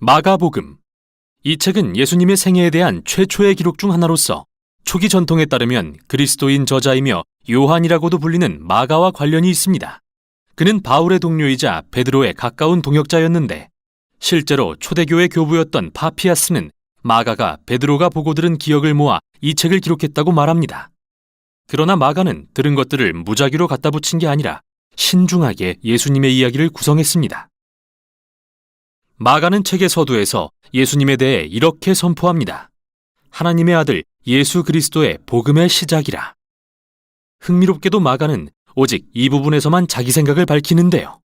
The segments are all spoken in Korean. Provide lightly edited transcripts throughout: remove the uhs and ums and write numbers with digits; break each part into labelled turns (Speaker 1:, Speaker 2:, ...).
Speaker 1: 마가복음. 이 책은 예수님의 생애에 대한 최초의 기록 중 하나로서 초기 전통에 따르면 그리스도인 저자이며 요한이라고도 불리는 마가와 관련이 있습니다. 그는 바울의 동료이자 베드로의 가까운 동역자였는데 실제로 초대교회 교부였던 파피아스는 마가가 베드로가 보고 들은 기억을 모아 이 책을 기록했다고 말합니다. 그러나 마가는 들은 것들을 무작위로 갖다 붙인 게 아니라 신중하게 예수님의 이야기를 구성했습니다. 마가는 책의 서두에서 예수님에 대해 이렇게 선포합니다. 하나님의 아들 예수 그리스도의 복음의 시작이라. 흥미롭게도 마가는 오직 이 부분에서만 자기 생각을 밝히는데요.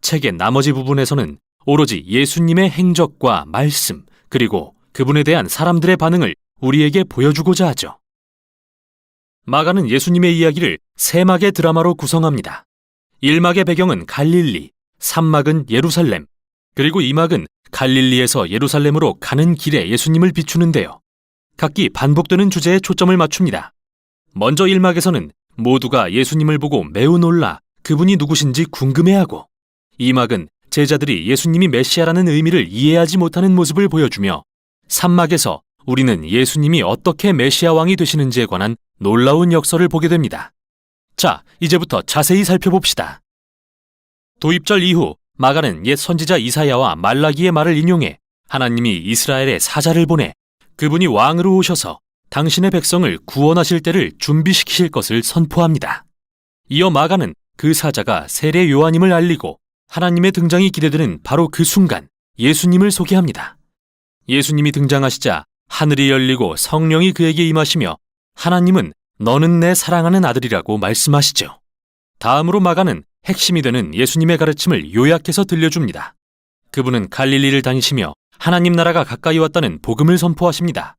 Speaker 1: 책의 나머지 부분에서는 오로지 예수님의 행적과 말씀, 그리고 그분에 대한 사람들의 반응을 우리에게 보여주고자 하죠. 마가는 예수님의 이야기를 세 막의 드라마로 구성합니다. 1막의 배경은 갈릴리, 3막은 예루살렘, 그리고 2막은 갈릴리에서 예루살렘으로 가는 길에 예수님을 비추는데요. 각기 반복되는 주제에 초점을 맞춥니다. 먼저 1막에서는 모두가 예수님을 보고 매우 놀라 그분이 누구신지 궁금해하고, 2막은 제자들이 예수님이 메시아라는 의미를 이해하지 못하는 모습을 보여주며 3막에서 우리는 예수님이 어떻게 메시아 왕이 되시는지에 관한 놀라운 역설을 보게 됩니다. 자, 이제부터 자세히 살펴봅시다. 도입절 이후 마가는 옛 선지자 이사야와 말라기의 말을 인용해 하나님이 이스라엘에 사자를 보내 그분이 왕으로 오셔서 당신의 백성을 구원하실 때를 준비시키실 것을 선포합니다. 이어 마가는 그 사자가 세례 요한임을 알리고 하나님의 등장이 기대되는 바로 그 순간 예수님을 소개합니다. 예수님이 등장하시자 하늘이 열리고 성령이 그에게 임하시며 하나님은 너는 내 사랑하는 아들이라고 말씀하시죠. 다음으로 마가는 핵심이 되는 예수님의 가르침을 요약해서 들려줍니다. 그분은 갈릴리를 다니시며 하나님 나라가 가까이 왔다는 복음을 선포하십니다.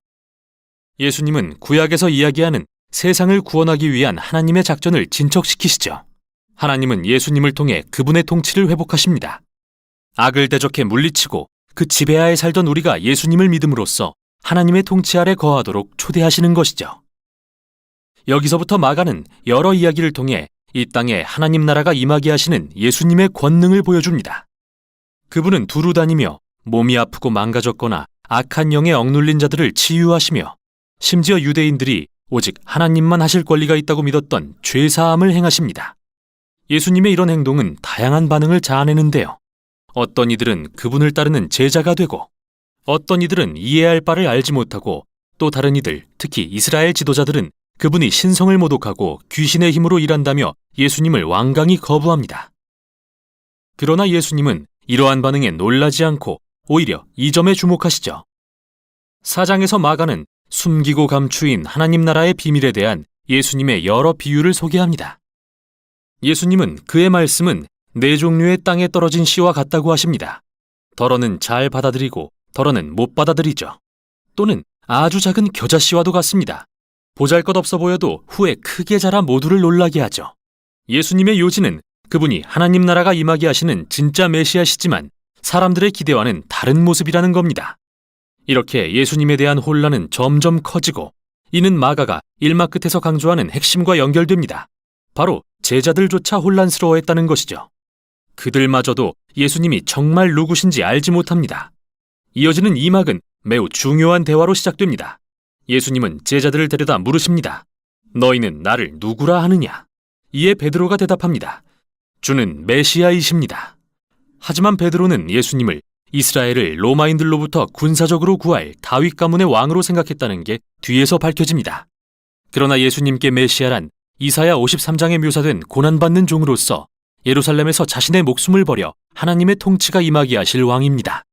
Speaker 1: 예수님은 구약에서 이야기하는 세상을 구원하기 위한 하나님의 작전을 진척시키시죠. 하나님은 예수님을 통해 그분의 통치를 회복하십니다. 악을 대적해 물리치고 그 지배하에 살던 우리가 예수님을 믿음으로써 하나님의 통치 아래 거하도록 초대하시는 것이죠. 여기서부터 마가는 여러 이야기를 통해 이 땅에 하나님 나라가 임하게 하시는 예수님의 권능을 보여줍니다. 그분은 두루 다니며 몸이 아프고 망가졌거나 악한 영에 억눌린 자들을 치유하시며 심지어 유대인들이 오직 하나님만 하실 권리가 있다고 믿었던 죄사함을 행하십니다. 예수님의 이런 행동은 다양한 반응을 자아내는데요. 어떤 이들은 그분을 따르는 제자가 되고 어떤 이들은 이해할 바를 알지 못하고 또 다른 이들, 특히 이스라엘 지도자들은 그분이 신성을 모독하고 귀신의 힘으로 일한다며 예수님을 완강히 거부합니다. 그러나 예수님은 이러한 반응에 놀라지 않고 오히려 이 점에 주목하시죠. 4장에서 마가는 숨기고 감추인 하나님 나라의 비밀에 대한 예수님의 여러 비유를 소개합니다. 예수님은 그의 말씀은 네 종류의 땅에 떨어진 씨와 같다고 하십니다. 덜어는 잘 받아들이고 덜어는 못 받아들이죠. 또는 아주 작은 겨자씨와도 같습니다. 보잘것없어 보여도 후에 크게 자라 모두를 놀라게 하죠. 예수님의 요지는 그분이 하나님 나라가 임하게 하시는 진짜 메시아시지만 사람들의 기대와는 다른 모습이라는 겁니다. 이렇게 예수님에 대한 혼란은 점점 커지고 이는 마가가 1막 끝에서 강조하는 핵심과 연결됩니다. 바로 제자들조차 혼란스러워했다는 것이죠. 그들마저도 예수님이 정말 누구신지 알지 못합니다. 이어지는 2막은 매우 중요한 대화로 시작됩니다. 예수님은 제자들을 데려다 물으십니다. 너희는 나를 누구라 하느냐? 이에 베드로가 대답합니다. 주는 메시아이십니다. 하지만 베드로는 예수님을 이스라엘을 로마인들로부터 군사적으로 구할 다윗 가문의 왕으로 생각했다는 게 뒤에서 밝혀집니다. 그러나 예수님께 메시아란 이사야 53장에 묘사된 고난받는 종으로서 예루살렘에서 자신의 목숨을 버려 하나님의 통치가 임하게 하실 왕입니다.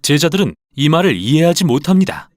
Speaker 1: 제자들은 이 말을 이해하지 못합니다.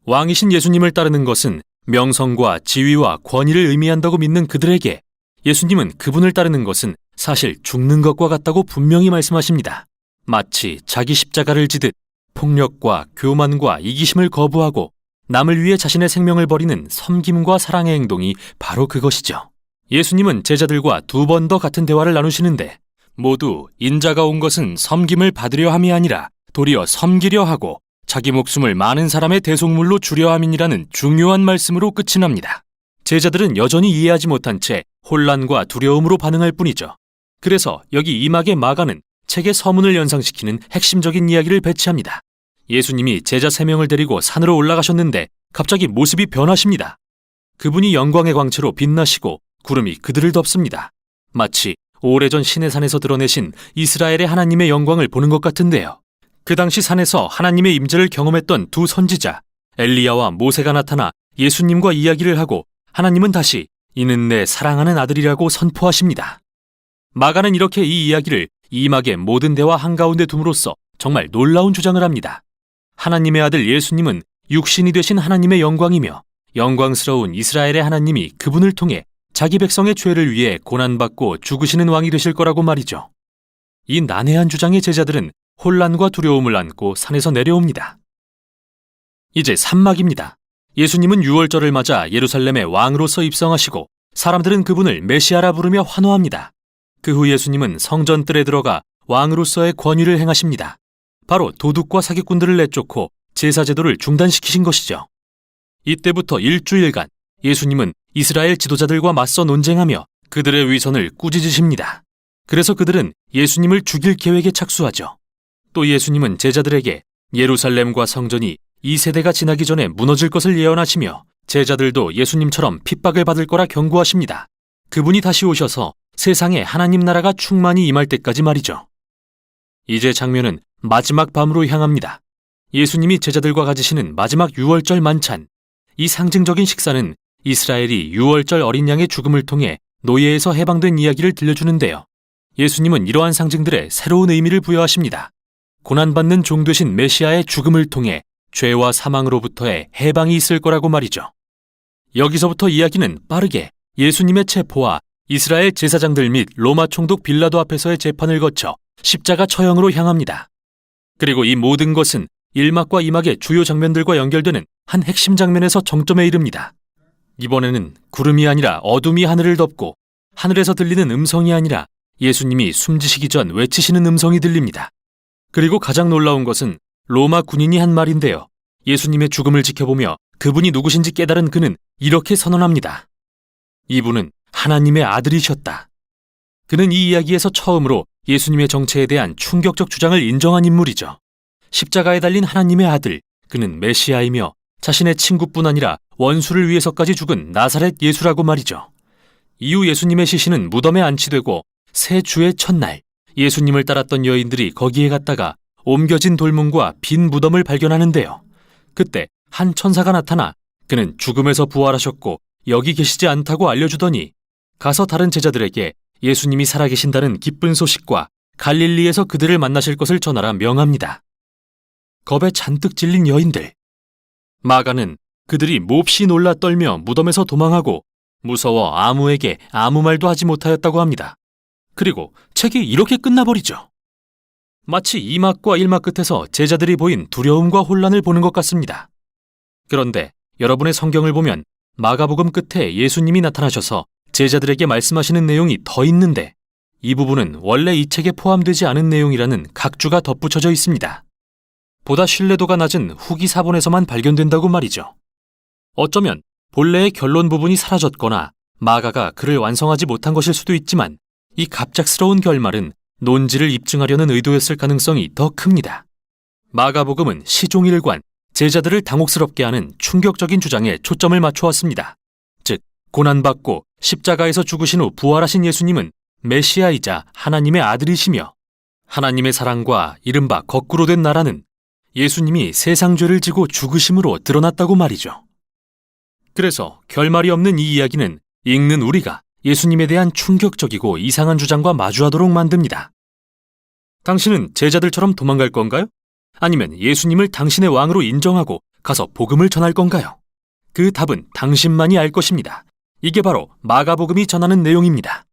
Speaker 1: 왕이신 예수님을 따르는 것은 명성과 지위와 권위를 의미한다고 믿는 그들에게 예수님은 그분을 따르는 것은 사실 죽는 것과 같다고 분명히 말씀하십니다. 마치 자기 십자가를 지듯 폭력과 교만과 이기심을 거부하고 남을 위해 자신의 생명을 버리는 섬김과 사랑의 행동이 바로 그것이죠. 예수님은 제자들과 2번 더 같은 대화를 나누시는데 모두 인자가 온 것은 섬김을 받으려 함이 아니라 도리어 섬기려 하고 자기 목숨을 많은 사람의 대속물로 주려 함이니라는 중요한 말씀으로 끝이 납니다. 제자들은 여전히 이해하지 못한 채 혼란과 두려움으로 반응할 뿐이죠. 그래서 여기 2막의 마가는 책의 서문을 연상시키는 핵심적인 이야기를 배치합니다. 예수님이 제자 3명을 데리고 산으로 올라가셨는데 갑자기 모습이 변하십니다. 그분이 영광의 광채로 빛나시고 구름이 그들을 덮습니다. 마치 오래전 시내산에서 드러내신 이스라엘의 하나님의 영광을 보는 것 같은데요. 그 당시 산에서 하나님의 임재를 경험했던 두 선지자 엘리야와 모세가 나타나 예수님과 이야기를 하고 하나님은 다시 이는 내 사랑하는 아들이라고 선포하십니다. 마가는 이렇게 이 이야기를 이막의 모든 대화 한가운데 둠으로써 정말 놀라운 주장을 합니다. 하나님의 아들 예수님은 육신이 되신 하나님의 영광이며 영광스러운 이스라엘의 하나님이 그분을 통해 자기 백성의 죄를 위해 고난받고 죽으시는 왕이 되실 거라고 말이죠. 이 난해한 주장의 제자들은 혼란과 두려움을 안고 산에서 내려옵니다. 이제 산막입니다. 예수님은 유월절을 맞아 예루살렘의 왕으로서 입성하시고 사람들은 그분을 메시아라 부르며 환호합니다. 그 후 예수님은 성전 뜰에 들어가 왕으로서의 권위를 행하십니다. 바로 도둑과 사기꾼들을 내쫓고 제사제도를 중단시키신 것이죠. 이때부터 일주일간 예수님은 이스라엘 지도자들과 맞서 논쟁하며 그들의 위선을 꾸짖으십니다. 그래서 그들은 예수님을 죽일 계획에 착수하죠. 또 예수님은 제자들에게 예루살렘과 성전이 이 세대가 지나기 전에 무너질 것을 예언하시며 제자들도 예수님처럼 핍박을 받을 거라 경고하십니다. 그분이 다시 오셔서 세상에 하나님 나라가 충만히 임할 때까지 말이죠. 이제 장면은 마지막 밤으로 향합니다. 예수님이 제자들과 가지시는 마지막 유월절 만찬. 이 상징적인 식사는 이스라엘이 유월절 어린 양의 죽음을 통해 노예에서 해방된 이야기를 들려주는데요. 예수님은 이러한 상징들에 새로운 의미를 부여하십니다. 고난받는 종 되신 메시아의 죽음을 통해 죄와 사망으로부터의 해방이 있을 거라고 말이죠. 여기서부터 이야기는 빠르게 예수님의 체포와 이스라엘 제사장들 및 로마 총독 빌라도 앞에서의 재판을 거쳐 십자가 처형으로 향합니다. 그리고 이 모든 것은 1막과 2막의 주요 장면들과 연결되는 한 핵심 장면에서 정점에 이릅니다. 이번에는 구름이 아니라 어둠이 하늘을 덮고 하늘에서 들리는 음성이 아니라 예수님이 숨지시기 전 외치시는 음성이 들립니다. 그리고 가장 놀라운 것은 로마 군인이 한 말인데요. 예수님의 죽음을 지켜보며 그분이 누구신지 깨달은 그는 이렇게 선언합니다. 이분은 하나님의 아들이셨다. 그는 이 이야기에서 처음으로 예수님의 정체에 대한 충격적 주장을 인정한 인물이죠. 십자가에 달린 하나님의 아들, 그는 메시아이며 자신의 친구뿐 아니라 원수를 위해서까지 죽은 나사렛 예수라고 말이죠. 이후 예수님의 시신은 무덤에 안치되고 새 주의 첫날 예수님을 따랐던 여인들이 거기에 갔다가 옮겨진 돌문과 빈 무덤을 발견하는데요. 그때 한 천사가 나타나 그는 죽음에서 부활하셨고 여기 계시지 않다고 알려주더니 가서 다른 제자들에게 예수님이 살아계신다는 기쁜 소식과 갈릴리에서 그들을 만나실 것을 전하라 명합니다. 겁에 잔뜩 질린 여인들. 마가는 그들이 몹시 놀라 떨며 무덤에서 도망하고 무서워 아무에게 아무 말도 하지 못하였다고 합니다. 그리고 책이 이렇게 끝나버리죠. 마치 2막과 1막 끝에서 제자들이 보인 두려움과 혼란을 보는 것 같습니다. 그런데 여러분의 성경을 보면 마가복음 끝에 예수님이 나타나셔서 제자들에게 말씀하시는 내용이 더 있는데 이 부분은 원래 이 책에 포함되지 않은 내용이라는 각주가 덧붙여져 있습니다. 보다 신뢰도가 낮은 후기 사본에서만 발견된다고 말이죠. 어쩌면 본래의 결론 부분이 사라졌거나 마가가 글을 완성하지 못한 것일 수도 있지만 이 갑작스러운 결말은 논지를 입증하려는 의도였을 가능성이 더 큽니다. 마가복음은 시종일관 제자들을 당혹스럽게 하는 충격적인 주장에 초점을 맞춰왔습니다. 즉, 고난받고 십자가에서 죽으신 후 부활하신 예수님은 메시아이자 하나님의 아들이시며 하나님의 사랑과 이른바 거꾸로 된 나라는 예수님이 세상 죄를 지고 죽으심으로 드러났다고 말이죠. 그래서 결말이 없는 이 이야기는 읽는 우리가 예수님에 대한 충격적이고 이상한 주장과 마주하도록 만듭니다. 당신은 제자들처럼 도망갈 건가요? 아니면 예수님을 당신의 왕으로 인정하고 가서 복음을 전할 건가요? 그 답은 당신만이 알 것입니다. 이게 바로 마가복음이 전하는 내용입니다.